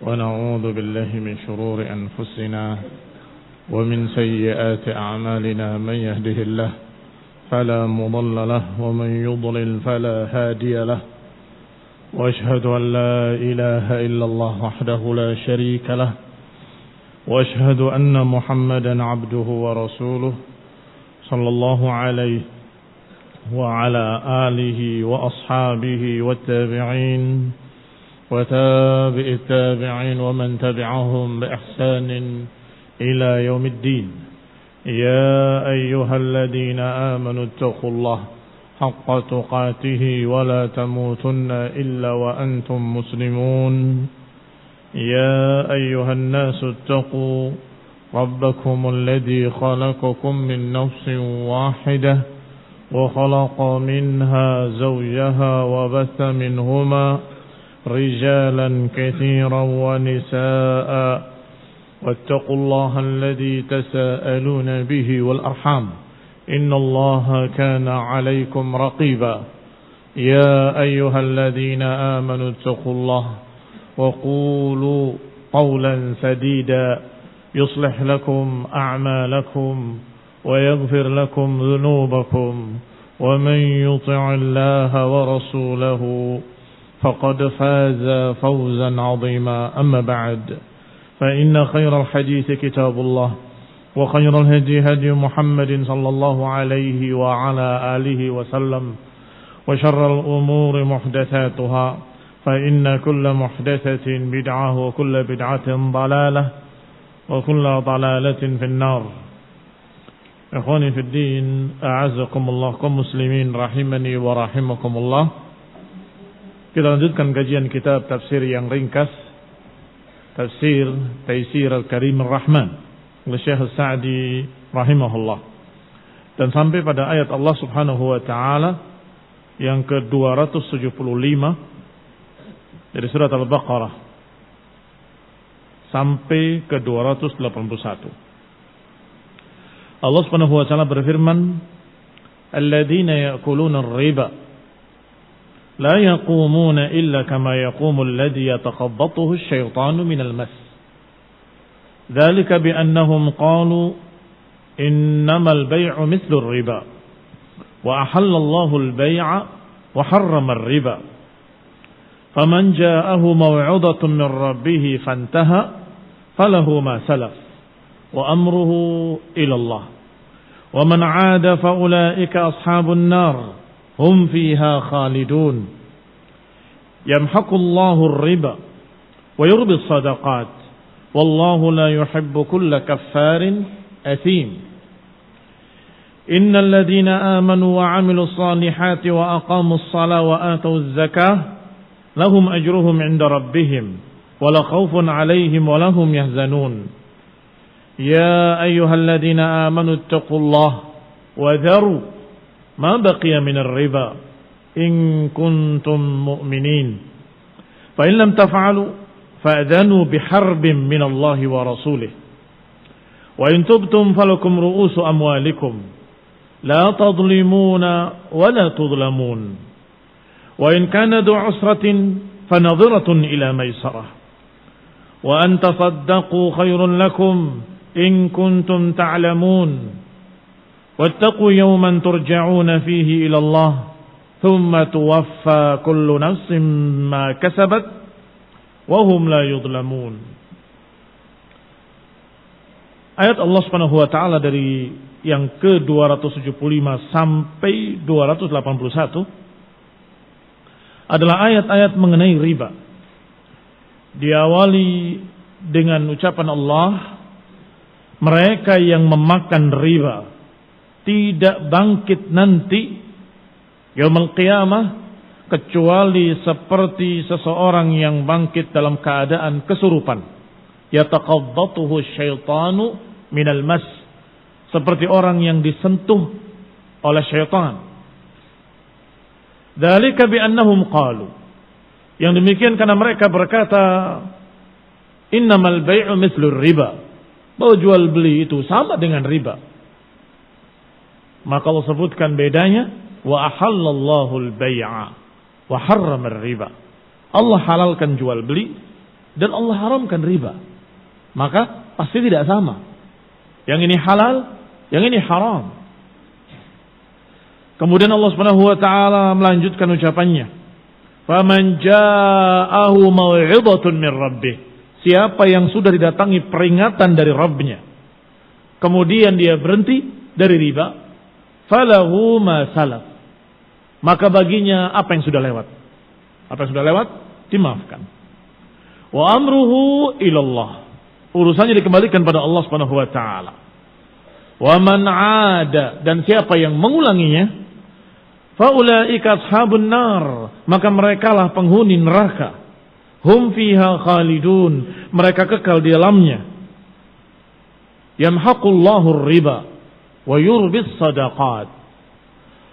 ونعوذ بالله من شرور أنفسنا ومن سيئات أعمالنا. من يهده الله فلا مضل له ومن يضلل فلا هادي له، وأشهد أن لا إله إلا الله وحده لا شريك له، وأشهد أن محمدا عبده ورسوله صلى الله عليه وعلى آله وأصحابه والتابعين وتابع التابعين ومن تبعهم بإحسان إلى يوم الدين. يا أيها الذين آمنوا اتقوا الله حق تقاته ولا تموتن إلا وأنتم مسلمون. يا أيها الناس اتقوا ربكم الذي خلقكم من نفس واحدة وخلق منها زوجها وبث منهما رجالا كثيرا ونساء، واتقوا الله الذي تساءلون به والأرحام إن الله كان عليكم رقيبا. يا أيها الذين آمنوا اتقوا الله وقولوا قولا سديدا يصلح لكم أعمالكم ويغفر لكم ذنوبكم، ومن يطع الله ورسوله فقد فاز فوزا عظيما. أما بعد، فإن خير الحديث كتاب الله، وخير الهدي هدي محمد صلى الله عليه وعلى آله وسلم، وشر الأمور محدثاتها، فإن كل محدثة بدعة وكل بدعة ضلالة وكل ضلالة في النار. Ikhwani fi din, a'azzakumullah, kaum muslimin rahimani wa rahimakumullah. Kita lanjutkan kajian kitab tafsir yang ringkas, Tafsir Taisir Al-Karim Ar-Rahman oleh Syekh As-Sa'di rahimahullah. Dan sampai pada ayat Allah Subhanahu wa taala yang ke-275 dari surat Al-Baqarah sampai ke-281. Allah Subhanahu wa taala berfirman, "Alladzina ya'kuluna ar-riba la yaqumuna illa kama yaqumu alladhi yatakhabbathu asy-syaitanu minal mas. Dzalika bi annahum qalu innamal bay'u mithlu ar-riba wa ahalla Allahu al-bay'a wa harrama ar-riba. Faman ja'ahu maw'izatun min rabbih fantaha falahu ma salaf wa amruhu ila Allah. Wa man 'ada fa ulaika ashabun nar hum fiha khalidun. Yamhaqullahu ar-riba wa yurbi as-sadaqat wallahu la yuhibbu kulla kaffarin athim. Innal ladhina amanu wa 'amilus salihati wa aqamus salata wa atuz zakah lahum ajruhum 'inda rabbihim wa la khaufun 'alaihim wa lahum yahzanun. Ya ayyuhalladzina amanu ittaqullaha wa dharu ma baqiya minar riba in kuntum mu'minin. Fa in lam taf'alu fa'dhanu biharbin minallahi wa rasulih. Wa in tubtum falakum ru'usu amwalikum la tadlimuna wa la tudlamun. Wa in kana du 'usratin fanadhiratun ila maisarah. Wa an tasaddaqu khairun lakum in kuntum ta'lamun. Wattaqu yawman turja'una fihi ila Allah thumma tuwaffa kullu nafsin ma kasabat wa hum la yudlamun. Ayat Allah Subhanahu wa taala dari yang ke-275 sampai 281 adalah ayat-ayat mengenai riba. Diawali dengan ucapan Allah, mereka yang memakan riba tidak bangkit nanti yaumul qiyamah kecuali seperti seseorang yang bangkit dalam keadaan kesurupan. Yataqabbatuhu syaitanu minal mas, seperti orang yang disentuh oleh syaitan. Dzalika bi annahum qalu, yang demikian karena mereka berkata, innamal bay'u mithlu riba, bahwa jual beli itu sama dengan riba. Maka Allah sebutkan bedanya, wa ahallallahu al-bay'a wa harrama ar-riba. Allah halalkan jual beli dan Allah haramkan riba, maka pasti tidak sama. Yang ini halal, yang ini haram. Kemudian Allah Subhanahu wa taala melanjutkan ucapannya, "Faman ja'ahu mau'izatun min rabbih." Siapa yang sudah didatangi peringatan dari Rabbnya, kemudian dia berhenti dari riba, falahu ma salaf. Maka baginya apa yang sudah lewat. Apa yang sudah lewat dimaafkan. Wa amruhu ilallah. Urusannya dikembalikan pada Allah Subhanahu wa taala. Wa man 'ada, dan siapa yang mengulanginya, faulaika ashabun nar, maka merekalah penghuni neraka. Hum fiha khalidun, mereka kekal di dalamnya. Yamhaqullahu riba wa yurbis sadaqat.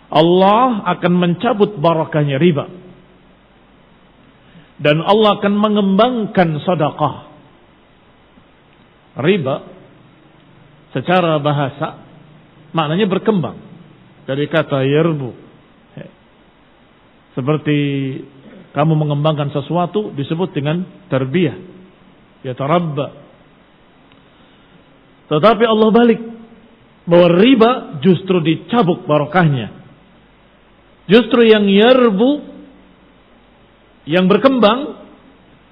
Allah akan mencabut barakahnya riba, dan Allah akan mengembangkan sedekah. Riba secara bahasa maknanya berkembang, dari kata yarbu. Seperti kamu mengembangkan sesuatu disebut dengan tarbiyah, yatarabba. Tetapi Allah balik, bahwa riba justru dicabuk barakahnya. Justru yang yarbu, yang berkembang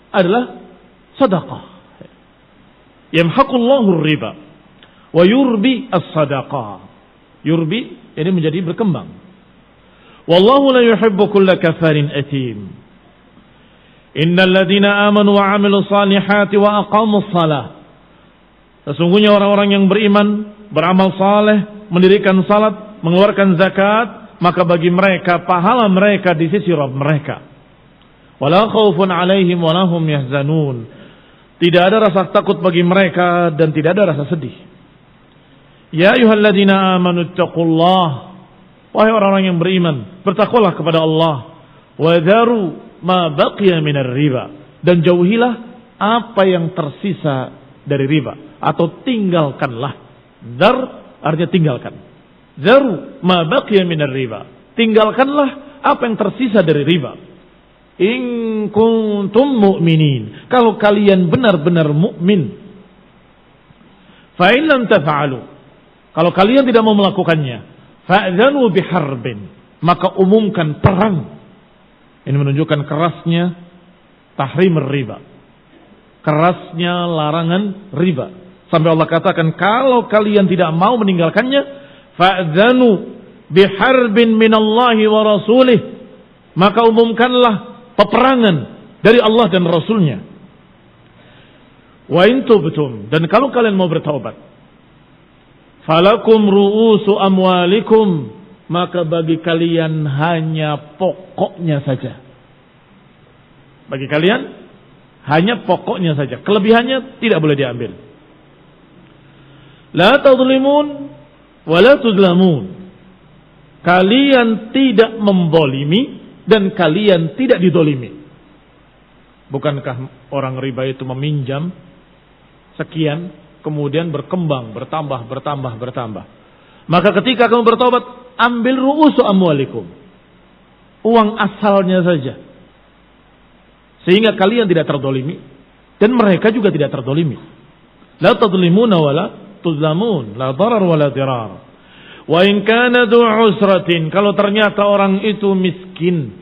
adalah sedekah. Yamhaqullahu riba wa yurbi as-sadaqah. Yurbi ini menjadi berkembang. Wallahu la yuhibbu kulla kafarin athim. Innal ladzina amanu wa 'amilus salihati wa aqamus shalah. Sesungguhnya orang-orang yang beriman, beramal saleh, mendirikan salat, mengeluarkan zakat, maka bagi mereka pahala mereka di sisi Rabb mereka. Wala khaufun 'alaihim wa lahum yahzanun. Tidak ada rasa takut bagi mereka dan tidak ada rasa sedih. Ya ayyuhalladzina amanu taqullaha. Wahai orang-orang yang beriman, bertakwalah kepada Allah. Wa dharu ma baqiya minar riba, dan jauhilah apa yang tersisa dari riba, atau tinggalkanlah. Dzar artinya tinggalkan. Dharu ma baqiya minar riba, tinggalkanlah apa yang tersisa dari riba. In kuntum mu'minin, kalau kalian benar-benar mukmin. Fa in lam taf'alu, kalau kalian tidak mau melakukannya, fa'dzanu biharbin, maka umumkan perang. Ini menunjukkan kerasnya tahrim riba, kerasnya larangan riba. Sampai Allah katakan, kalau kalian tidak mau meninggalkannya, fa'dzanu biharbin minallahi wa rasulih, maka umumkanlah peperangan dari Allah dan Rasulnya. Wa in tubtum, dan kalau kalian mau bertaubat, falakum ru'usu amwalikum, maka bagi kalian hanya pokoknya saja. Bagi kalian hanya pokoknya saja, kelebihannya tidak boleh diambil. La tadlimun wa la tuzlamun, kalian tidak membolimi dan kalian tidak didolimi. Bukankah orang riba itu meminjam sekian, kemudian berkembang, bertambah. Maka ketika kamu bertobat, ambil ru'usu amwalikum, uang asalnya saja, sehingga kalian tidak terdolimi dan mereka juga tidak terdolimi. La tadlimuna wa la tuzlamun, la darar wa la dirar. Wa in kana du usratin, kalau ternyata orang itu miskin,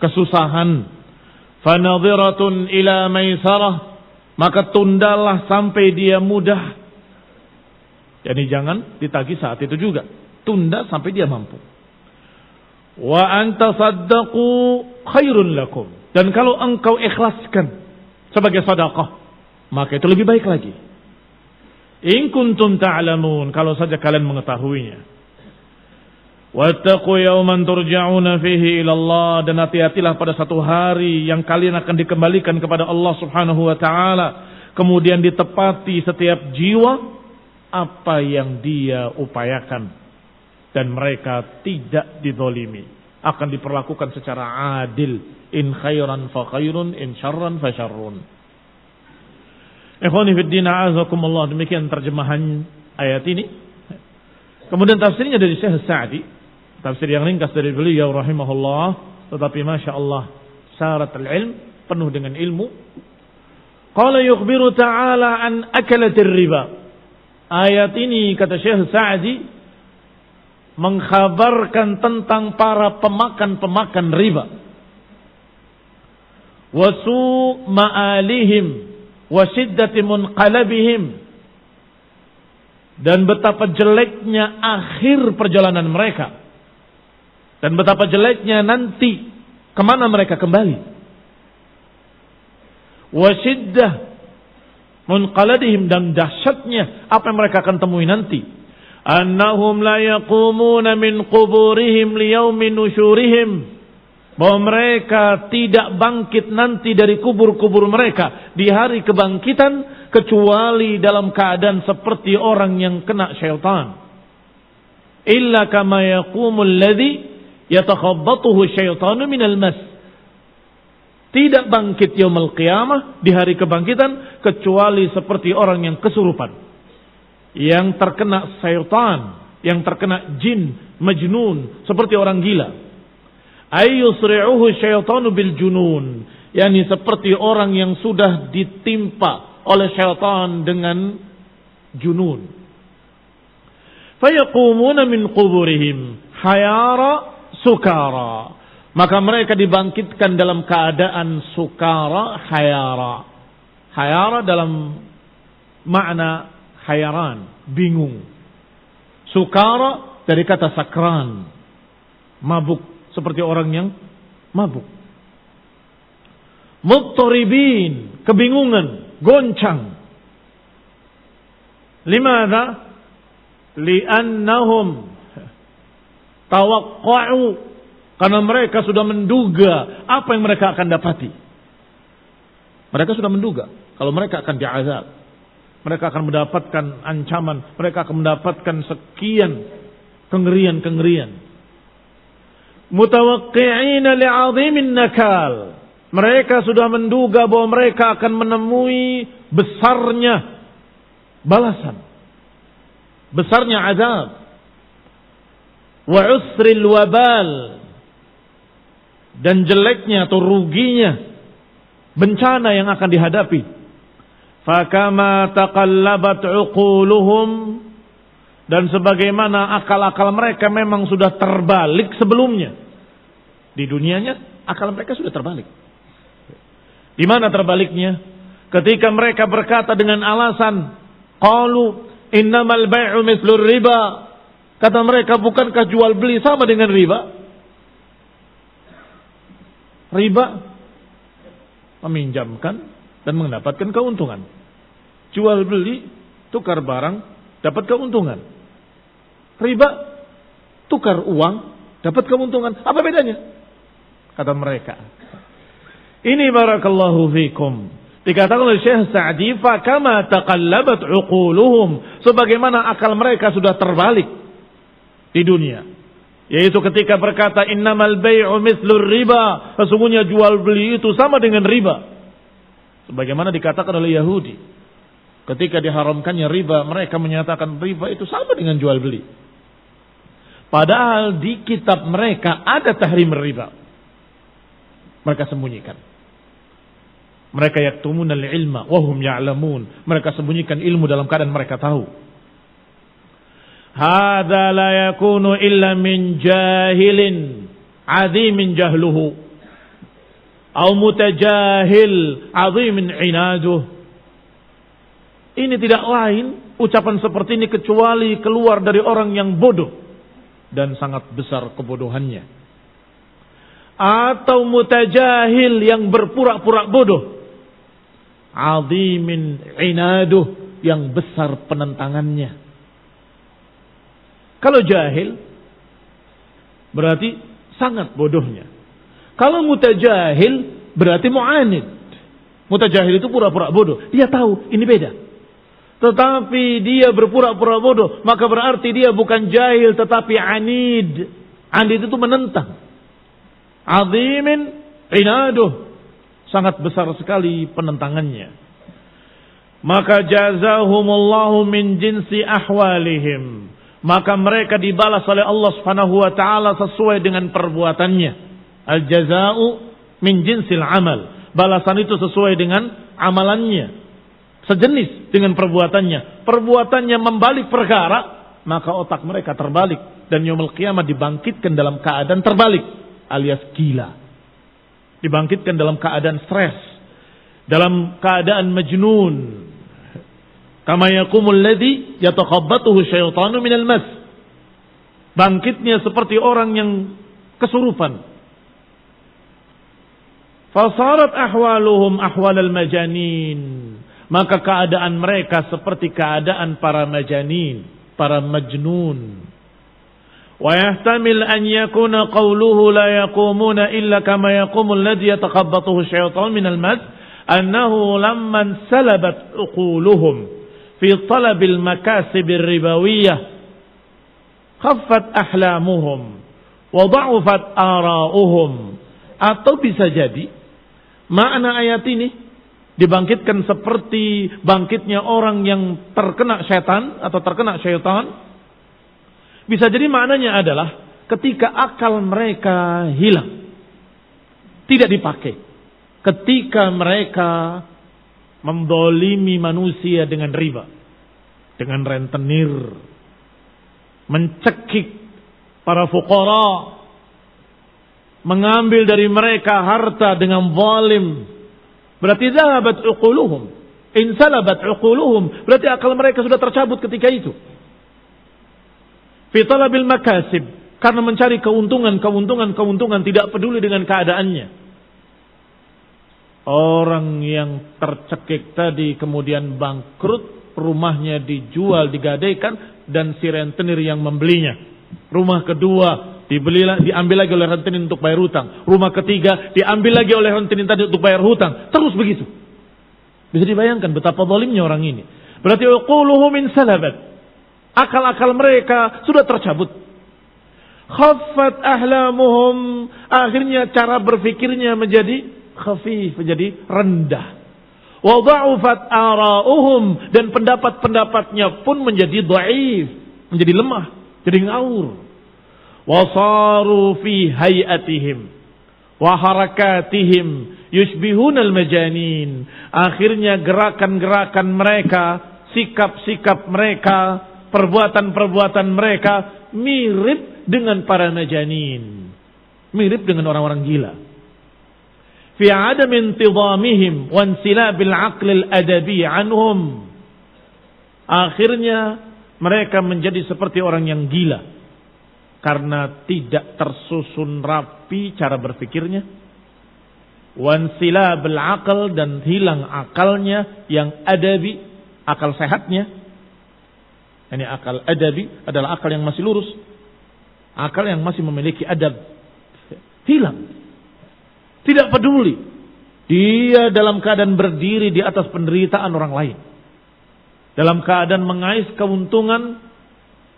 kesusahan, fanadhiratun ila maisarah, maka tundalah sampai dia mudah. Jadi jangan ditagih saat itu juga, tunda sampai dia mampu. Wa anta saddaqu khairun lakum, dan kalau engkau ikhlaskan sebagai sedekah, maka itu lebih baik lagi. In kuntum ta'lamun, kalau saja kalian mengetahuinya. Wattaqu yawman turja'una fihi ila Allah, dan hati-hatilah pada satu hari yang kalian akan dikembalikan kepada Allah Subhanahu wa taala, kemudian ditepati setiap jiwa apa yang dia upayakan, dan mereka tidak dizalimi, akan diperlakukan secara adil. In khairan fa khairun, in syarran fa syarrun. Ikhwani fid din, a'azakumullah. Demikian terjemahan ayat ini. Kemudian tafsirnya dari Syekh Sa'di, tafsir yang ringkas dari beliau rahimahullah, tetapi masya Allah syarat al-ilm, penuh dengan ilmu. Qala yukhbiru ta'ala an akalatir riba. Ayat ini kata Syekh Sa'di mengkhabarkan tentang para pemakan-pemakan riba. Wasu ma'alihim wa shiddati munqalabihim, dan betapa jeleknya akhir perjalanan mereka, dan betapa jeleknya nanti kemana mereka kembali. Wa shiddah munqalabihim, dan dahsyatnya apa yang mereka akan temui nanti. Annahum la yaqumuna min quburihim liyaumin nusyurihim, bahwa mereka tidak bangkit nanti dari kubur-kubur mereka di hari kebangkitan kecuali dalam keadaan seperti orang yang kena syaitan. Illa kama yaqumul ladzi yatakhabbathu syaitanu minal mas. Tidak bangkit yaumul qiyamah di hari kebangkitan kecuali seperti orang yang kesurupan, yang terkena syaitan, yang terkena jin majnun, seperti orang gila. Ayyusri'uhu syaitanu bil junun, yakni seperti orang yang sudah ditimpa oleh syaitan dengan junun. Fayaqumuna min quburihim hayara sukara, maka mereka dibangkitkan dalam keadaan sukara hayara. Hayara dalam makna hayaran, bingung. Sukara dari kata sakran, mabuk, seperti orang yang mabuk. Muttaribin, kebingungan, goncang. Limadha? Li'annahum tawaqqa'u, karena mereka sudah menduga apa yang mereka akan dapati. Mereka sudah menduga kalau mereka akan diazab, mereka akan mendapatkan ancaman, mereka akan mendapatkan sekian kengerian-kengerian. Mutawaqqi'ina li'azimin nakal, mereka sudah menduga bahwa mereka akan menemui besarnya balasan, besarnya azab. Wa usril wabal, dan jeleknya atau ruginya bencana yang akan dihadapi. Fakama taqallabat uquluhum, dan sebagaimana akal-akal mereka memang sudah terbalik sebelumnya. Di dunianya akal mereka sudah terbalik. Di mana terbaliknya? Ketika mereka berkata dengan alasan qalu innamal bai'u mithlur riba, kata mereka, bukankah jual beli sama dengan riba? Riba meminjamkan dan mendapatkan keuntungan. Jual beli, tukar barang, dapat keuntungan. Riba, tukar uang, dapat keuntungan. Apa bedanya? Kata mereka. Ini barakallahu fikum. Dikatakan oleh Syekh Sa'di, fakama taqallabat uquluhum, sebagaimana akal mereka sudah terbalik di dunia. Yaitu ketika berkata innamal bai'u mithlur riba, sesungguhnya jual beli itu sama dengan riba. Sebagaimana dikatakan oleh Yahudi. Ketika diharamkannya riba, mereka menyatakan riba itu sama dengan jual beli. Padahal di kitab mereka ada tahrim riba. Mereka sembunyikan. Mereka yaktumunal ilma wa hum ya'lamun. Mereka sembunyikan ilmu dalam keadaan mereka tahu. Hadza la yakunu illa min jahilin azimin jahluhu atau mutajahil azimin inaduh. Ini tidak lain ucapan seperti ini kecuali keluar dari orang yang bodoh dan sangat besar kebodohannya, atau mutajahil yang berpura-pura bodoh, azimin inaduh yang besar penentangannya. Kalau jahil berarti sangat bodohnya. Kalau mutajahil berarti mu'anid. Mutajahil itu pura-pura bodoh. Dia tahu ini beda. Tetapi dia berpura-pura bodoh, maka berarti dia bukan jahil tetapi anid. Anid itu menentang. Azimin inaduh, sangat besar sekali penentangannya. Maka jazahumullahu min jinsi ahwalihim, maka mereka dibalas oleh Allah Subhanahu wa taala sesuai dengan perbuatannya. Al-jaza'u min jinsil amal. Balasan itu sesuai dengan amalannya sejenis dengan perbuatannya, perbuatannya membalik perkara, maka otak mereka terbalik dan yaumul qiyamah dibangkitkan dalam keadaan terbalik alias gila. Dibangkitkan dalam keadaan stres, dalam keadaan majnun. Kama yaqumul ladzi yatakhabbathu syaitanu minal mas. Bangkitnya seperti orang yang kesurupan. Fasarat ahwaluhum ahwalal majanin. Maka keadaan mereka seperti keadaan para majanin, para majnun. Wa yahtamil an yakuna qawluhu la yaqumuna illa kama yaqumul ladzi yatakhabbathu syaitanu minal mas, annahu lamman salabat uquluhum fi talabil makasibir ribawiyah khaffat ahlamuhum wa dha'ufat ara'uhum. Atau bisa jadi makna ayat ini dibangkitkan seperti bangkitnya orang yang terkena setan atau terkena syaitan. Bisa jadi maknanya adalah ketika akal mereka hilang, tidak dipakai. Ketika mereka mendolimi manusia dengan riba, dengan rentenir, mencekik para fuqara, mengambil dari mereka harta dengan zalim. Berarti zahabat uquluhum, insalabat uquluhum, berarti akal mereka sudah tercabut ketika itu. Fi talabil makasib, karena mencari keuntungan, tidak peduli dengan keadaannya. Orang yang tercekik tadi kemudian bangkrut, rumahnya dijual, digadaikan, dan si rentenir yang membelinya. Rumah kedua diambil lagi oleh rentenir untuk bayar hutang. Rumah ketiga diambil lagi oleh rentenir tadi untuk bayar hutang. Terus begitu. Bisa dibayangkan betapa zalimnya orang ini. Berarti uquluhum min salabat. Akal-akal mereka sudah tercabut. Khaffat ahlamuhum. Akhirnya cara berfikirnya menjadi khafif, menjadi rendah. Wa dha'ufat ara'uhum. Dan pendapat-pendapatnya pun menjadi dhaif, menjadi lemah, jadi ngawur. Wa saru fi hayatihim wa harakatihim yushbihunal majanin. Akhirnya gerakan-gerakan mereka, sikap-sikap mereka, perbuatan-perbuatan mereka mirip dengan para majanin, mirip dengan orang-orang gila. Fi adam intidamihim wa insilabil aqlil adabi anhum. Akhirnya mereka menjadi seperti orang yang gila karena tidak tersusun rapi cara berpikirnya. Wa insilabil aql, dan hilang akalnya yang adabi, akal sehatnya. Ini akal adabi adalah akal yang masih lurus, akal yang masih memiliki adab. Hilang, tidak peduli. Dia dalam keadaan berdiri di atas penderitaan orang lain, dalam keadaan mengais keuntungan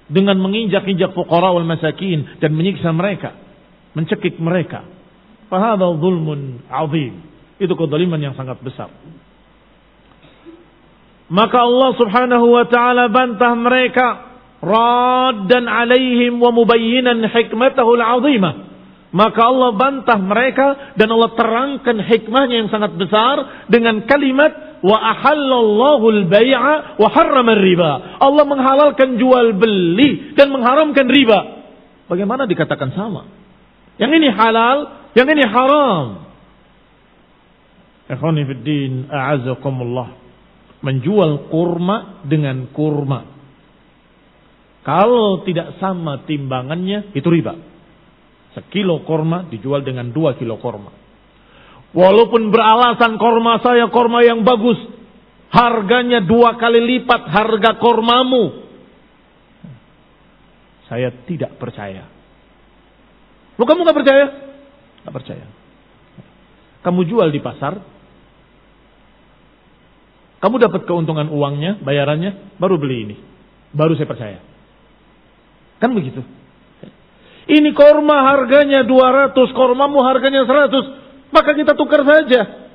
dengan menginjak-injak fuqara wal masakin dan menyiksa mereka, mencekik mereka. Fahadha zulmun azim. Itu kezaliman yang sangat besar. Maka Allah subhanahu wa ta'ala bantah mereka, raddan alaihim wa mubayyinan hikmatahu al-azimah. Maka Allah bantah mereka dan Allah terangkan hikmahnya yang sangat besar dengan kalimat wa ahallallahu al-bai'a wa harrama riba. Allah menghalalkan jual beli dan mengharamkan riba. Bagaimana dikatakan sama? Yang ini halal, yang ini haram. Ikhwani fid din, a'azzakumullah. Menjual kurma dengan kurma, kalau tidak sama timbangannya, itu riba. Sekilo kurma dijual dengan 2 kilo kurma. Walaupun beralasan kurma saya kurma yang bagus, harganya 2 kali lipat harga kurmamu, saya tidak percaya. Lu kamu gak percaya? Gak percaya. Kamu jual di pasar, kamu dapat keuntungan uangnya, bayarannya, baru beli ini. Baru saya percaya. Kan begitu. Ini korma harganya 200, kormamu harganya 100. Maka kita tukar saja.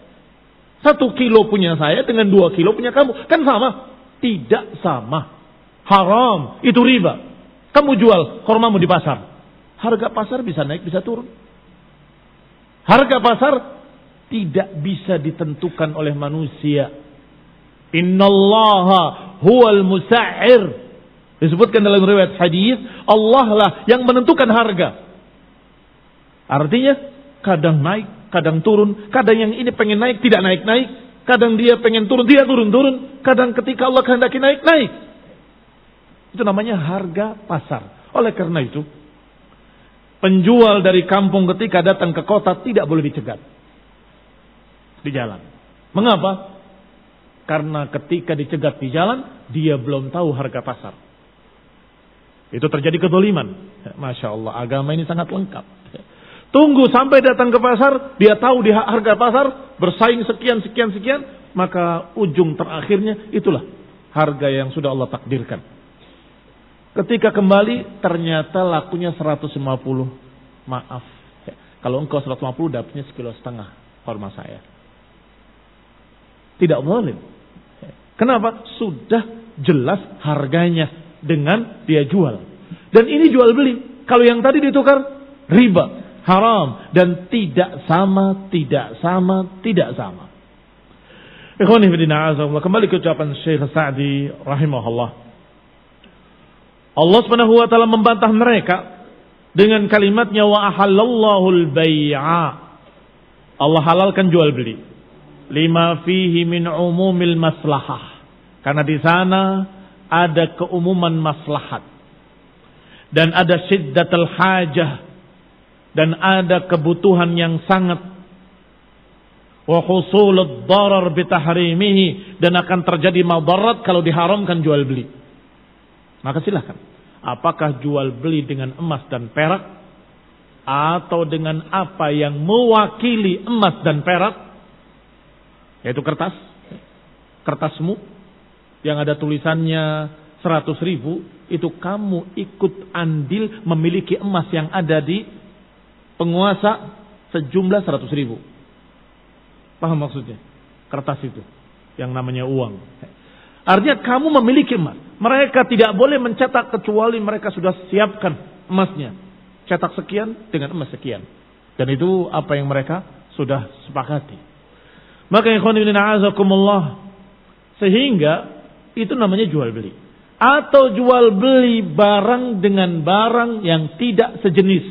1 kilo punya saya dengan 2 kilo punya kamu. Kan sama? Tidak sama. Haram. Itu riba. Kamu jual kormamu di pasar. Harga pasar bisa naik, bisa turun. Harga pasar tidak bisa ditentukan oleh manusia. Innallaha huwal musa'ir. Disebutkan dalam riwayat hadis, Allah lah yang menentukan harga. Artinya kadang naik, kadang turun, kadang yang ini pengen naik tidak naik-naik, kadang dia pengen turun tidak turun-turun, kadang ketika Allah kehendaki naik-naik. Itu namanya harga pasar. Oleh karena itu, penjual dari kampung ketika datang ke kota tidak boleh dicegat di jalan. Mengapa? Karena ketika dicegat di jalan, dia belum tahu harga pasar. Itu terjadi kezaliman. Masya Allah, agama ini sangat lengkap. Tunggu sampai datang ke pasar, dia tahu di harga pasar, bersaing sekian, maka ujung terakhirnya itulah harga yang sudah Allah takdirkan. Ketika kembali, ternyata lakunya 150. Maaf, kalau engkau 150 dapatnya 1,5 kilo kurma saya. Tidak boleh. Kenapa? Sudah jelas harganya dengan dia jual. Dan ini jual beli. Kalau yang tadi ditukar, riba, haram. Dan tidak sama. Ikhwani fillah, kembali ke ucapan Syekh Sa'di rahimahullah. Allah Subhanahu wa taala membantah mereka dengan kalimatnya wa ahallallahu al-bai'a. Allah halalkan jual beli. Lima fihi min umumil maslahah. Karena di sana ada keumuman maslahat. Dan ada syiddatul hajah. Dan ada kebutuhan yang sangat. Wa husulud darar bitahrimihi. Dan akan terjadi madarat kalau diharamkan jual beli. Maka silahkan. Apakah jual beli dengan emas dan perak? Atau dengan apa yang mewakili emas dan perak? Yaitu kertasmu yang ada tulisannya 100.000, itu kamu ikut andil memiliki emas yang ada di penguasa sejumlah 100.000. Paham maksudnya? Kertas itu yang namanya uang. Artinya kamu memiliki emas. Mereka tidak boleh mencetak kecuali mereka sudah siapkan emasnya. Cetak sekian dengan emas sekian. Dan itu apa yang mereka sudah sepakati. Maka ikhwan fillah a'azakumullah, sehingga itu namanya jual beli. Atau jual beli barang dengan barang yang tidak sejenis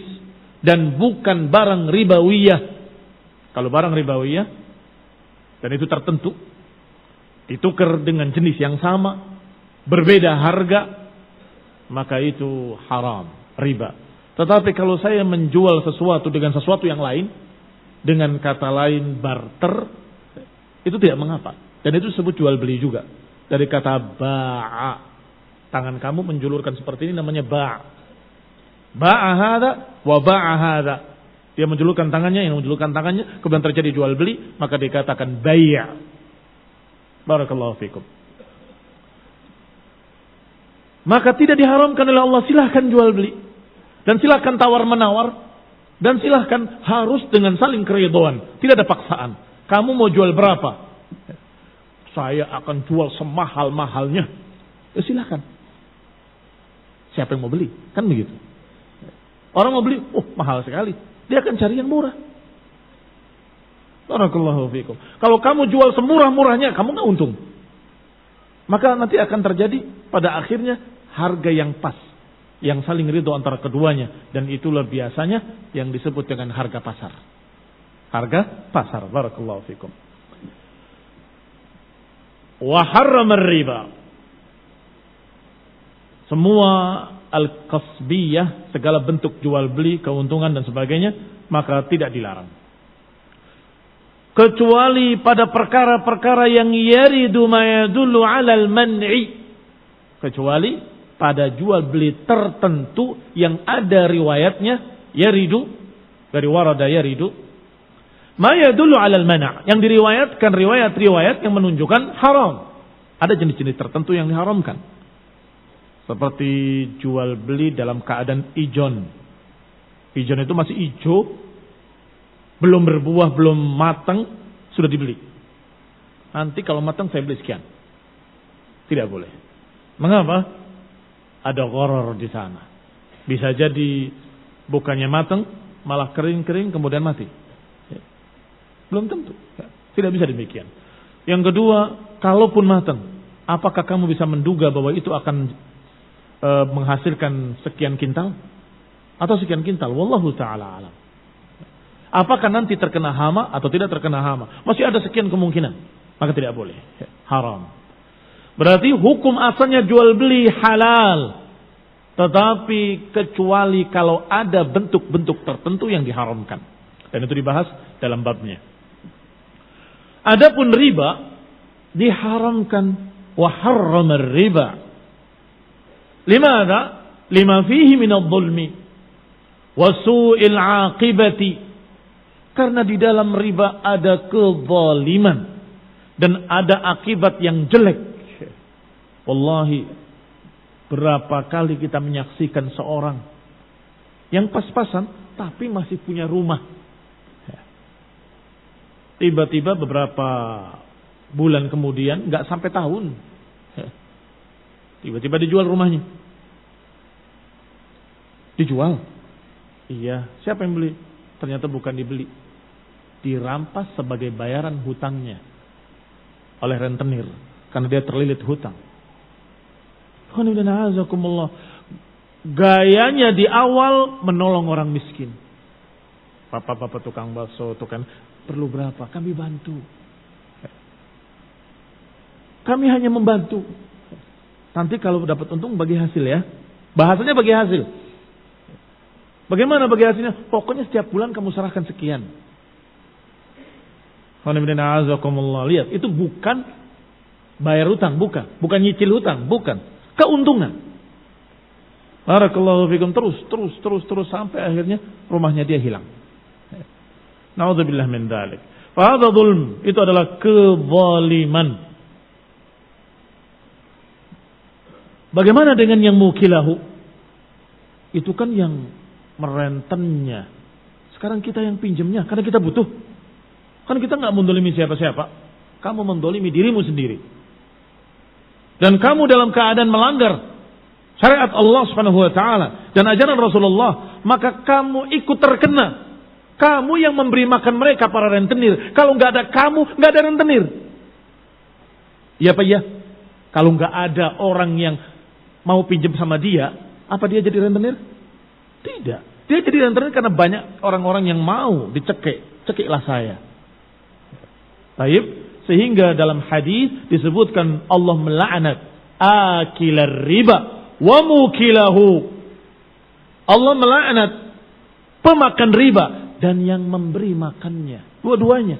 dan bukan barang ribawiyah. Kalau barang ribawiyah dan itu tertentu, ditukar dengan jenis yang sama, berbeda harga, maka itu haram, riba. Tetapi kalau saya menjual sesuatu dengan sesuatu yang lain, dengan kata lain barter, itu tidak mengapa. Dan itu disebut jual beli juga. Dari kata ba'a. Tangan kamu menjulurkan seperti ini namanya ba'. Ba'a hadha wa ba'a hadha. Dia menjulurkan tangannya, yang menjulurkan tangannya, kemudian terjadi jual beli, maka dikatakan bai'. Barakallahu fikum. Maka tidak diharamkan oleh Allah, silahkan jual beli. Dan silahkan tawar menawar. Dan silahkan harus dengan saling keridhaan. Tidak ada paksaan. Kamu mau jual berapa? Saya akan jual semahal-mahalnya. Ya silakan. Siapa yang mau beli? Kan begitu. Orang mau beli, mahal sekali. Dia akan cari yang murah. Barakallahu fikum. Kalau kamu jual semurah-murahnya, kamu nggak untung. Maka nanti akan terjadi pada akhirnya harga yang pas. Yang saling ridho antara keduanya. Dan itulah biasanya yang disebut dengan harga pasar. Harga pasar. Barakallahu fikum. Wa harrama riba. Semua al-kasbiyah, segala bentuk jual beli, keuntungan dan sebagainya, maka tidak dilarang. Kecuali pada perkara-perkara yang yaridu ma yadullu 'alal man'i. Kecuali pada jual beli tertentu yang ada riwayatnya yaridu, dari warada yaridu, ma yadullu 'alal man', yang diriwayatkan riwayat-riwayat yang menunjukkan haram. Ada jenis-jenis tertentu yang diharamkan. Seperti jual beli dalam keadaan ijon. Ijon itu masih hijau, belum berbuah, belum matang, sudah dibeli. Nanti kalau matang saya beli sekian. Tidak boleh. Mengapa? Ada gharar di sana. Bisa jadi bukannya matang, malah kering-kering kemudian mati. Belum tentu. Tidak bisa demikian. Yang kedua, kalaupun matang, apakah kamu bisa menduga bahwa itu akan menghasilkan sekian kintal? Atau sekian kintal? Wallahu ta'ala alam. Apakah nanti terkena hama atau tidak terkena hama? Masih ada sekian kemungkinan. Maka tidak boleh. Haram. Berarti hukum asalnya jual beli halal. Tetapi kecuali kalau ada bentuk-bentuk tertentu yang diharamkan. Dan itu dibahas dalam babnya. Adapun riba diharamkan. Wa harrama riba. Limada? Lima fihi minadh dhulmi wa su'il aqibati. Karena di dalam riba ada kezaliman dan ada akibat yang jelek. Wallahi, berapa kali kita menyaksikan seorang yang pas-pasan tapi masih punya rumah. Tiba-tiba beberapa bulan kemudian, nggak sampai tahun, tiba-tiba dijual rumahnya. Dijual. Iya, siapa yang beli? Ternyata bukan dibeli. Dirampas sebagai bayaran hutangnya oleh rentenir karena dia terlilit hutang. Gayanya di awal menolong orang miskin. Bapak-bapak tukang bakso, tukang perlu berapa? Kami bantu. Kami hanya membantu. Nanti kalau dapat untung bagi hasil ya. Bahasanya bagi hasil. Bagaimana bagi hasilnya? Pokoknya setiap bulan kamu serahkan sekian. Lihat, itu bukan bayar hutang, bukan nyicil hutang, bukan keuntungan. Barakallahu fikum, terus sampai akhirnya rumahnya dia hilang. Na'udzubillah min dzalik. Fa hadza dzulm, itu adalah kezaliman. Bagaimana dengan yang mukilahu? Itu kan yang merentennya. Sekarang kita yang pinjamnya karena kita butuh. Kan kita nggak mendolimi siapa-siapa. Kamu mendolimi dirimu sendiri. Dan kamu dalam keadaan melanggar syariat Allah Subhanahu wa taala dan ajaran Rasulullah, maka kamu ikut terkena. Kamu yang memberi makan mereka para rentenir. Kalau nggak ada kamu, nggak ada rentenir. Iya Pak ya? Kalau nggak ada orang yang mau pinjam sama dia, apa dia jadi rentenir? Tidak. Dia jadi rentenir karena banyak orang-orang yang mau dicekik. Cekiklah saya. Baik, sehingga dalam hadis disebutkan Allah melaknat akilar riba wa mukilahu. Allah melaknat pemakan riba dan yang memberi makannya. Dua-duanya.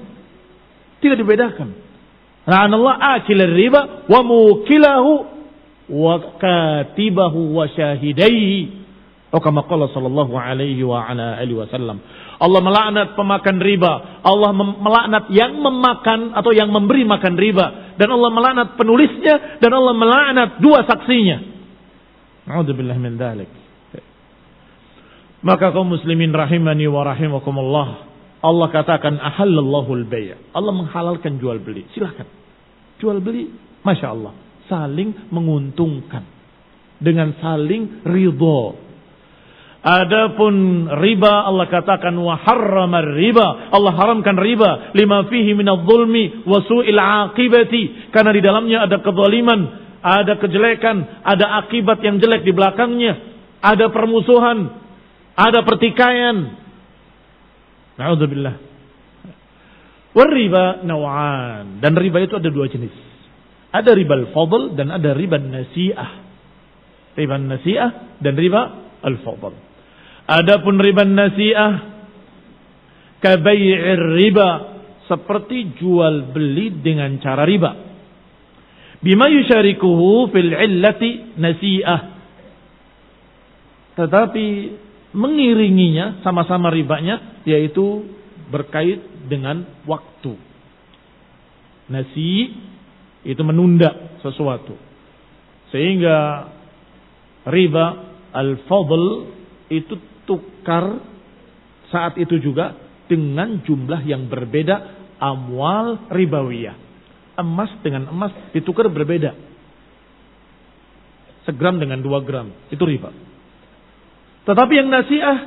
Tidak dibedakan. La'anallah akilar riba wa mukilahu wa katibahu wa syahidaihi. Kama qala sallallahu alaihi wa ala alihi wasallam. Allah melaknat pemakan riba, Allah melaknat yang memakan atau yang memberi makan riba, dan Allah melaknat penulisnya, dan Allah melaknat dua saksinya. A'udzubillahi min dzalik. Maka kaum muslimin rahimani wa rahimakumullah, Allah katakan ahallallahu al-bay'. Allah menghalalkan jual beli. Silakan. Jual beli, Masya Allah, saling menguntungkan dengan saling ridho. Adapun riba, Allah katakan wa harrama riba. Allah haramkan riba lima fihi minadh-dhulmi wa su'il aqibati, karena di dalamnya ada kezaliman, ada kejelekan, ada akibat yang jelek di belakangnya, ada permusuhan, ada pertikaian. Na'udzubillah. War riba naw'an, dan riba itu ada dua jenis. Ada riba al-fadl dan ada riba nasi'ah. Riba nasi'ah dan riba al-fadl. Adapun riba nasi'ah kabai'ir riba, seperti jual beli dengan cara riba. Bima yusyarikuhu fil illati nasi'ah, tetapi mengiringinya sama-sama ribanya, yaitu berkait dengan waktu. Nasi itu menunda sesuatu, sehingga riba al-fadl itu tukar saat itu juga dengan jumlah yang berbeda, amwal ribawiyah. Emas dengan emas ditukar berbeda. Segram dengan 2 gram, itu riba. Tetapi yang nasi'ah,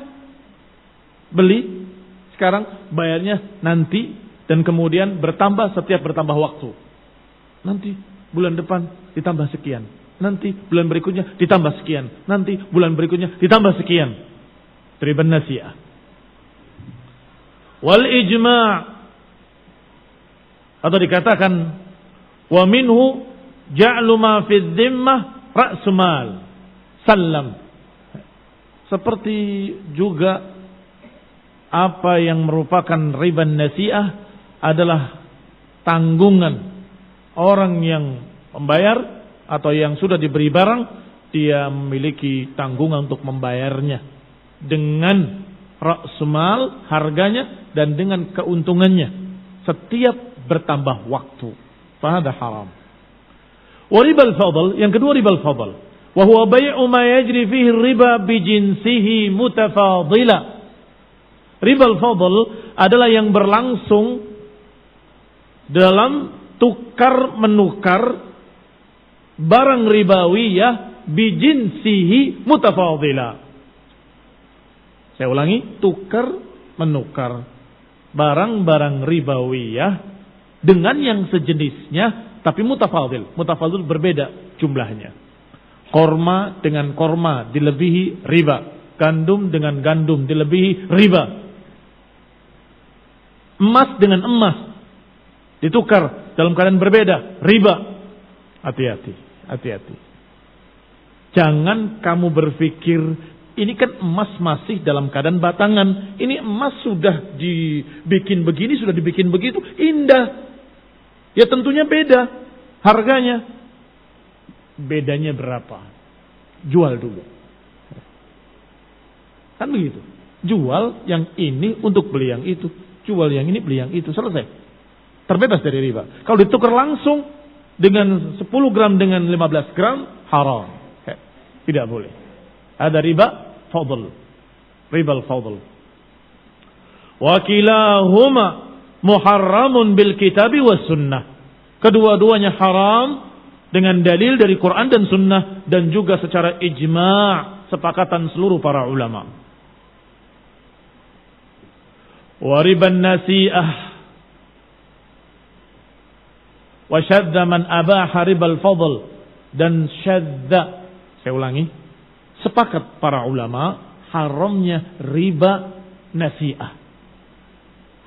beli sekarang, bayarnya nanti Dan kemudian bertambah setiap bertambah waktu. Nanti bulan depan ditambah sekian. Nanti bulan berikutnya ditambah sekian. Nanti bulan berikutnya ditambah sekian. Riba nasi'ah. Wal ijma' atau dikatakan wa minhu ja'lu ma fi dhimmah ra'su mal salam. Seperti juga apa yang merupakan riba nasi'ah adalah tanggungan orang yang membayar atau yang sudah diberi barang, dia memiliki tanggungan untuk membayarnya dengan ra'sumal harganya dan dengan keuntungannya setiap bertambah waktu. Fahada haram. Wa ribal fadl, yang kedua ribal fadl, wa huwa bai'u ma yajri fihi riba bi jinsihi mutafadila. Ribal fadl adalah yang berlangsung dalam tukar menukar barang ribawiyah bijinsihi mutafadila. Saya ulangi, tukar menukar barang-barang ribawiyah dengan yang sejenisnya tapi mutafadil. Mutafadil berbeda jumlahnya. Korma dengan korma dilebihi riba. Gandum dengan gandum dilebihi riba. Emas dengan emas ditukar dalam keadaan berbeda, riba. Hati-hati, hati-hati. Jangan kamu berpikir ini kan emas masih dalam keadaan batangan. Ini emas sudah dibikin begini, sudah dibikin begitu, indah. Ya tentunya beda harganya. Bedanya berapa? Jual dulu. Kan begitu. Jual yang ini untuk beli yang itu. Jual yang ini beli yang itu. Selesai. Terbebas dari riba. Kalau ditukar langsung dengan 10 gram dengan 15 gram, haram. Tidak boleh. Ada riba fadl. Riba al-fadl. Wa kilahuma muharramun bil kitabi was sunnah. Kedua-duanya haram dengan dalil dari Quran dan sunnah dan juga secara ijma' sepakatan seluruh para ulama. Wa riban nasi'ah wa syadda man abaha ribal fadl, dan syadda, saya ulangi, sepakat para ulama haramnya riba nasi'ah.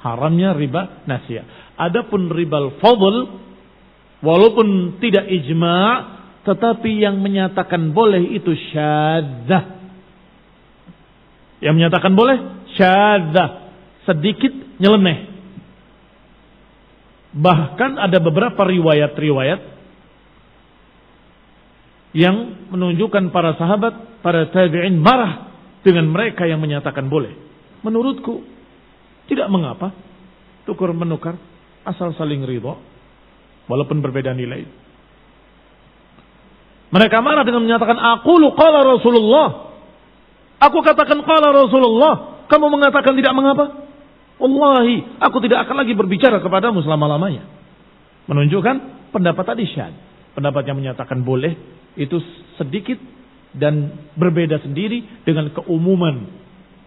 Haramnya riba nasi'ah. Adapun ribal fadl, walaupun tidak ijma', tetapi yang menyatakan boleh itu syadzah. Yang menyatakan boleh syadzah, sedikit nyeleneh. Bahkan ada beberapa riwayat-riwayat yang menunjukkan para sahabat, para tabi'in marah dengan mereka yang menyatakan boleh. Menurutku tidak mengapa tukar menukar asal saling ridha walaupun berbeda nilai. Mereka marah dengan menyatakan aqulu qala Rasulullah. Aku katakan qala Rasulullah, kamu mengatakan tidak mengapa? Wallahi, aku tidak akan lagi berbicara kepadamu selama-lamanya. Menunjukkan pendapat tadi syad. Pendapat yang menyatakan boleh itu sedikit dan berbeda sendiri dengan keumuman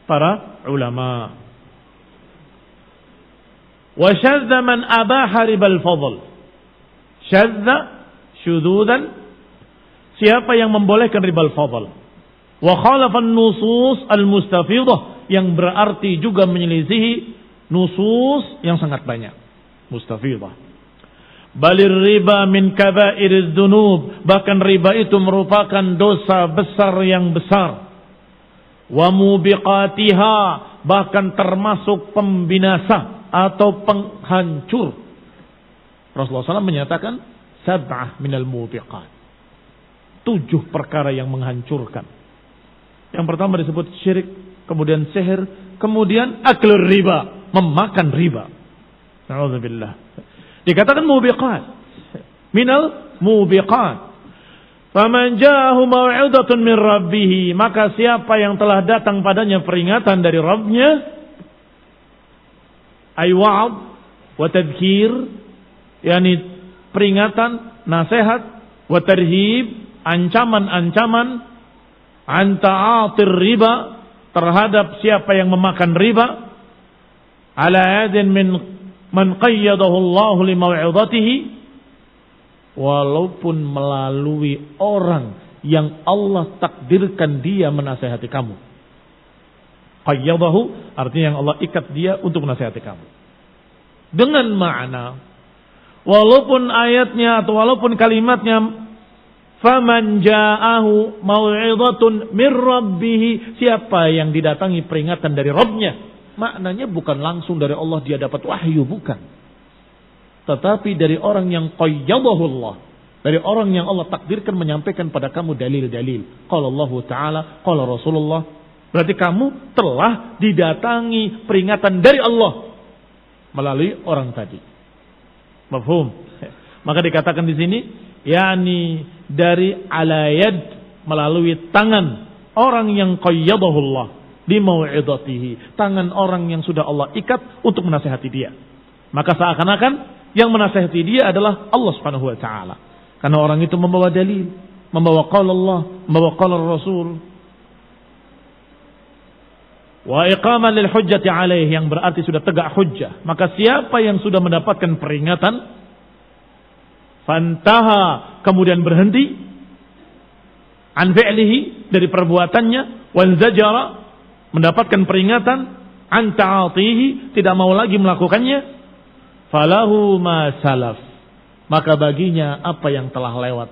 para ulama. Wa syadza man abaha ribal fadl. Syadza syududan, siapa yang membolehkan ribal fadl. Wa khalafa an-nusus al-mustafidah, yang berarti juga menyelisihi nusus yang sangat banyak. Mustafidah. Balir riba min kaba'iriz dzunub, bahkan riba itu merupakan dosa besar yang besar. Wa mubiqatiha, bahkan termasuk pembinasa atau penghancur. Rasulullah SAW menyatakan sab'ah minal mubiqat, 7 perkara yang menghancurkan. Yang pertama disebut syirik, kemudian sihir, kemudian aklur riba, memakan riba. Na'udzubillah. Dikatakan mubiqat, minal mubiqat. Faman ja'ahu mau'idatun min rabbih, maka siapa yang telah datang padanya peringatan dari Rabbnya, ay wa'ad wa tadhkir, yakni peringatan, nasihat, wa tarhib, ancaman-ancaman, an ta'atir riba, terhadap siapa yang memakan riba, ala adin min man qayyadahu Allah li mau'izatihi, walaupun melalui orang yang Allah takdirkan dia menasihati kamu. Qayyadahu artinya yang Allah ikat dia untuk menasihati kamu. Dengan makna walaupun ayatnya atau walaupun kalimatnya faman ja'ahu mau'izatun mir rabbih, siapa yang didatangi peringatan dari Rabbnya, maknanya bukan langsung dari Allah dia dapat wahyu, bukan, tetapi dari orang yang qayyadahu Allah, dari orang yang Allah takdirkan menyampaikan pada kamu dalil-dalil. Qala Allah Ta'ala, qala Rasulullah. Berarti kamu telah didatangi peringatan dari Allah melalui orang tadi. Mafhum? Maka dikatakan di sini, yakni dari ala yad, melalui tangan orang yang qayyadahu Allah di mau'izatihi, tangan orang yang sudah Allah ikat untuk menasihati dia. Maka seakan-akan yang menasihati dia adalah Allah Subhanahu wa taala. Karena orang itu membawa dalil, membawa qaul Allah, membawa qaul Rasul. Wa iqaman lil hujjati alaih, yang berarti sudah tegak hujjah. Maka siapa yang sudah mendapatkan peringatan, fantaha, kemudian berhenti, an fi'lihi, dari perbuatannya, wal zajara, mendapatkan peringatan, an ta'atihi, tidak mau lagi melakukannya, falahu ma salaf, maka baginya apa yang telah lewat.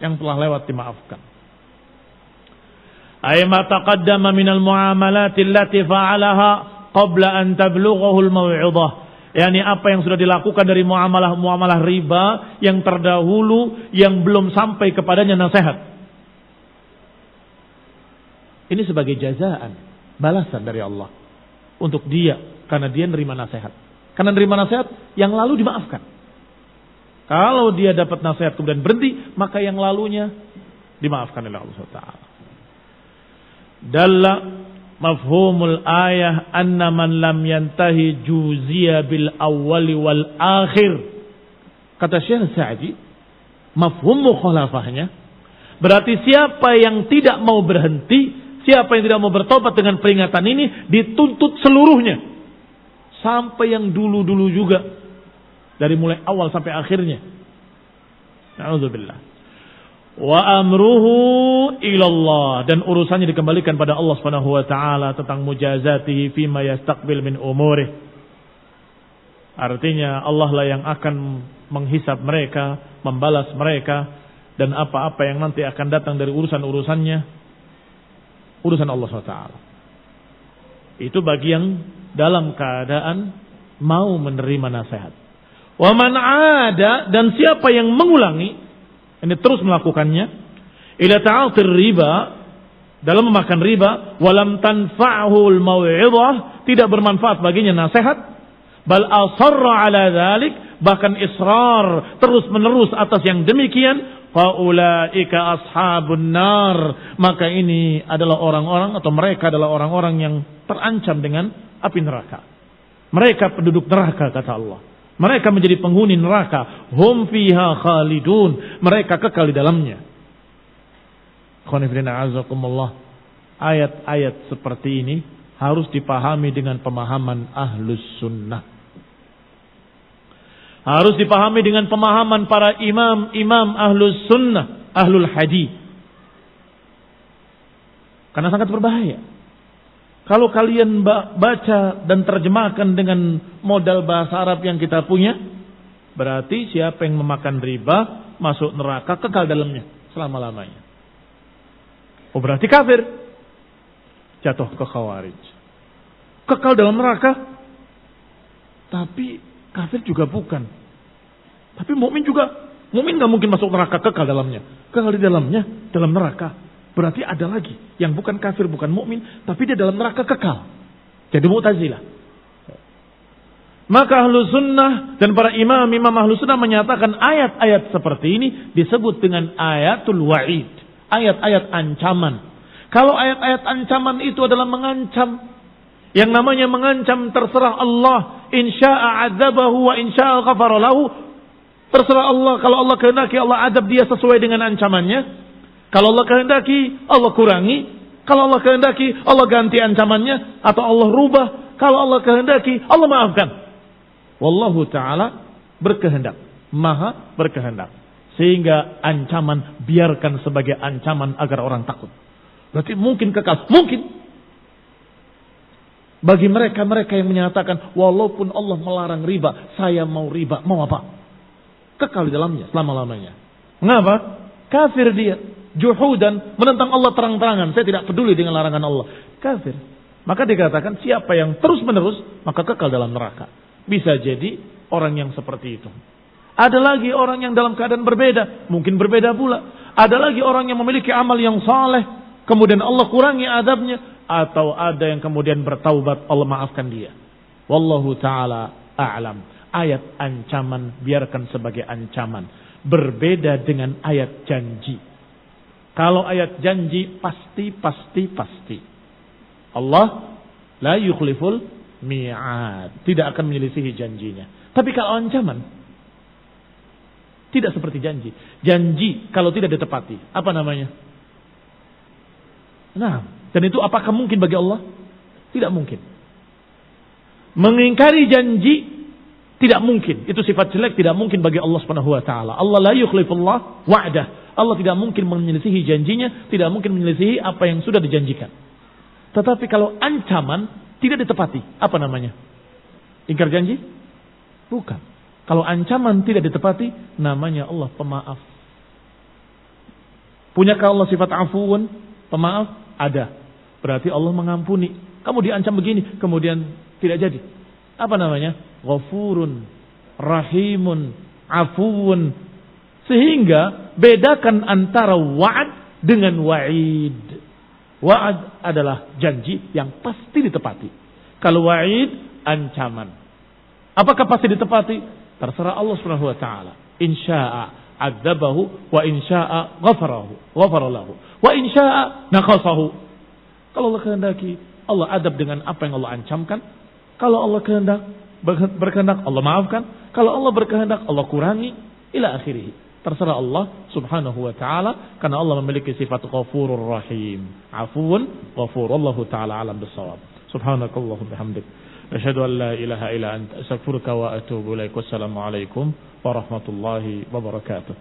Yang telah lewat dimaafkan. Ay ma taqaddama minal muamalati allati fa'alaha qabla an tablughahu al-mau'izah. Yani apa yang sudah dilakukan dari muamalah-muamalah riba yang terdahulu yang belum sampai kepadanya nasihat. Ini sebagai jazaan, balasan dari Allah untuk dia karena dia nerima nasihat. Karena nerima nasihat yang lalu dimaafkan. Kalau dia dapat nasihat kemudian berhenti, maka yang lalunya dimaafkan oleh Allah Taala. Dalla mafhumul ayah anna man lam yantahi juziya bil awwali wal akhir. Kata Syekh Sa'di, mafhum mukhalafahnya berarti siapa yang tidak mau berhenti, siapa yang tidak mau bertobat dengan peringatan ini, dituntut seluruhnya sampai yang dulu-dulu juga, dari mulai awal sampai akhirnya. Na'udzubillah. Wa amruhu ilallah, dan urusannya dikembalikan pada Allah Subhanahu wa taala tentang mujazatihi fima yastaqbil min umurih. Artinya Allah lah yang akan menghisab mereka, membalas mereka, dan apa-apa yang nanti akan datang dari urusan-urusannya, urusan Allah SWT. Itu bagi yang dalam keadaan mau menerima nasihat. Wa man ada, dan siapa yang mengulangi, ini terus melakukannya, ila ta'atir riba, dalam memakan riba, walam tanfa'hul mau'izah, tidak bermanfaat baginya nasihat, bal asarra ala dhalik, bahkan israr terus menerus atas yang demikian, faulaika ashabun nar, maka ini adalah orang-orang atau mereka adalah orang-orang yang terancam dengan api neraka. Mereka penduduk neraka, kata Allah. Mereka menjadi penghuni neraka. Hum fiha khalidun, mereka kekal di dalamnya. Ayat-ayat seperti ini harus dipahami dengan pemahaman ahlus sunnah. Harus dipahami dengan pemahaman para imam-imam ahlus sunnah, ahlul hadis. Karena sangat berbahaya kalau kalian baca dan terjemahkan dengan modal bahasa Arab yang kita punya, berarti siapa yang memakan riba masuk neraka, kekal dalamnya selama-lamanya. Oh, berarti kafir, jatuh ke khawarij, kekal dalam neraka. Tapi kafir juga bukan. Tapi mukmin juga, mukmin nggak mungkin masuk neraka kekal dalamnya, kekal di dalamnya dalam neraka. Berarti ada lagi yang bukan kafir, bukan mukmin, tapi dia dalam neraka kekal. Jadi Mu'tazilah. Maka ahlu sunnah dan para imam ahlu sunnah menyatakan ayat-ayat seperti ini disebut dengan ayatul wa'id, ayat-ayat ancaman. Kalau ayat-ayat ancaman itu adalah mengancam, yang namanya mengancam terserah Allah, insya'a adzabahu wa insya'a ghafara lahu. Terserah Allah, kalau Allah kehendaki Allah adab dia sesuai dengan ancamannya. Kalau Allah kehendaki, Allah kurangi. Kalau Allah kehendaki, Allah ganti ancamannya. Atau Allah rubah. Kalau Allah kehendaki, Allah maafkan. Wallahu ta'ala berkehendak, maha berkehendak. Sehingga ancaman biarkan sebagai ancaman agar orang takut. Berarti mungkin kekal, mungkin. Bagi mereka yang menyatakan walaupun Allah melarang riba, saya mau riba, mau apa? Kekal di dalamnya selama-lamanya. Mengapa? Kafir dia, juhudan, menentang Allah terang-terangan. Saya tidak peduli dengan larangan Allah. Kafir. Maka dikatakan siapa yang terus-menerus maka kekal dalam neraka. Bisa jadi orang yang seperti itu. Ada lagi orang yang dalam keadaan berbeda, mungkin berbeda pula. Ada lagi orang yang memiliki amal yang saleh, kemudian Allah kurangi adabnya, atau ada yang kemudian bertaubat, Allah maafkan dia. Wallahu ta'ala a'lam. Ayat ancaman biarkan sebagai ancaman. Berbeda dengan ayat janji. Kalau ayat janji pasti. Allah la yukhliful mi'ad. Tidak akan menyelisihi janjinya. Tapi kalau ancaman, tidak seperti janji. Janji kalau tidak ditepati, apa namanya? Nah, dan itu apakah mungkin bagi Allah? Tidak mungkin. Mengingkari janji tidak mungkin. Itu sifat jelek, tidak mungkin bagi Allah Subhanahu wa taala. Allah la yukhlifullah wa'dah. Allah tidak mungkin menyelisihi janjinya, tidak mungkin menyelisihi apa yang sudah dijanjikan. Tetapi kalau ancaman tidak ditepati, apa namanya? Ingkar janji? Bukan. Kalau ancaman tidak ditepati, namanya Allah pemaaf. Punyakah Allah sifat afuun, pemaaf? Ada. Berarti Allah mengampuni. Kamu diancam begini, kemudian tidak jadi. Apa namanya? Ghafurun, rahimun, afuun. Sehingga bedakan antara wa'ad dengan wa'id. Wa'ad adalah janji yang pasti ditepati. Kalau wa'id, ancaman. Apakah pasti ditepati? Terserah Allah Subhanahu wa taala. Insya'a adzabahu wa insya'a ghafara lahu. Wa insya'a naqasahu. Kalau Allah kehendaki, Allah adab dengan apa yang Allah ancamkan. Kalau Allah berkehendak, Allah maafkan. Kalau Allah berkehendak, Allah kurangi ila akhirih. Terserah Allah Subhanahu wa taala karena Allah memiliki sifat Ghafurur Rahim. Afuwun ghafur. Wallahu taala alam bissawab. Subhanakallahumma bihamdik. Asyhadu an la ilaha illa anta astaghfiruka wa atubu ilaik. Wassalamu alaikum warahmatullahi wabarakatuh.